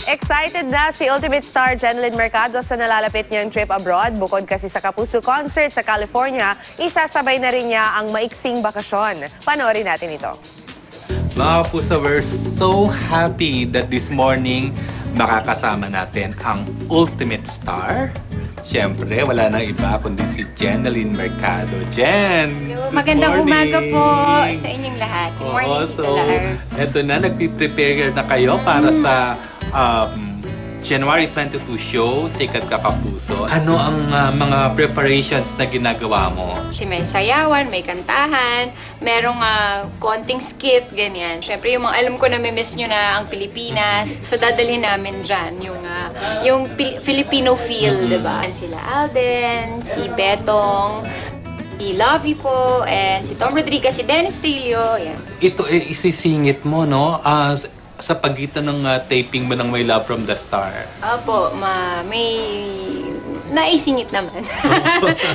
Excited na si Ultimate Star Jenlyn Mercado sa nalalapit niyang trip abroad. Bukod kasi sa Kapuso Concert sa California, isasabay na rin niya ang maiksing bakasyon. Panoorin natin ito. Mga Kapuso, we're so happy that this morning makakasama natin ang Ultimate Star. Siyempre, wala nang iba kundi si Jenlyn Mercado. Jen! Magandang umaga po sa inyong lahat. Good morning, Tita Lar. Eto na, nagpiprepare na kayo para sa January 22 show, Sikat Ka Kapuso. Ano ang mga preparations na ginagawa mo? May sayawan, may kantahan, merong konting skit, ganyan. Siyempre, yung mga alam ko na miss nyo na ang Pilipinas. So, dadalhin namin dyan yung Filipino feel, diba? Sila Alden, si Betong, si Lovey po, and si Tom Rodriguez, si Dennis Trillo, yan. Ito isisingit mo, no? Sa pagitan ng taping mo ng My Love from the Star. Opo, may naisingit naman.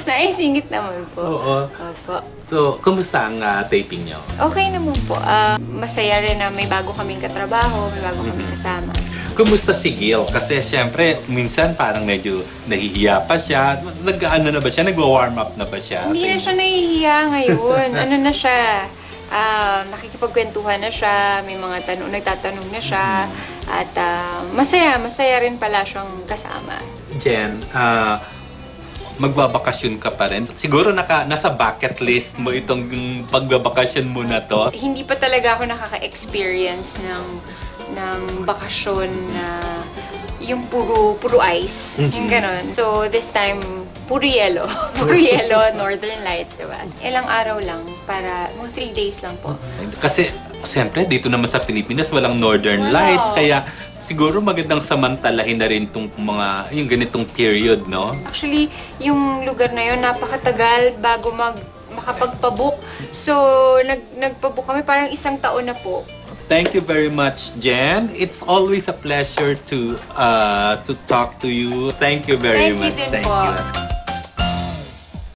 Naisingit naman po. Oo. Opo. So, kumusta ang taping nyo? Okay naman po. Masaya rin na may bago kaming katrabaho, may bago kaming kasama. Kumusta si Gil? Kasi siyempre, minsan parang medyo nahihiya pa siya. Nag-ano na ba siya? Nag-warm up na ba siya? Hindi na siya nahihiya ngayon. Ano na siya? Nakikipagkwentuhan na siya, may mga nagtatanong na siya, at masaya rin pala siyang kasama. Jen, magbabakasyon ka pa rin. Siguro nasa bucket list mo itong pagbabakasyon mo na to. Hindi pa talaga ako nakaka-experience ng bakasyon na yung puro ice, yung ganon. So this time, puro yelo. Puro yelo, Northern Lights, diba? Ilang araw lang, para mga 3 days lang po. Kasi, siyempre, dito naman sa Pilipinas, walang Northern Lights. Kaya, siguro magandang samantalahin na rin itong yung ganitong period, no? Actually, yung lugar na yun, napakatagal bago makapagpabook. So, nagpabook kami parang 1 taon na po. Thank you very much, Jen. It's always a pleasure to talk to you. Thank you very much. Thank you din po.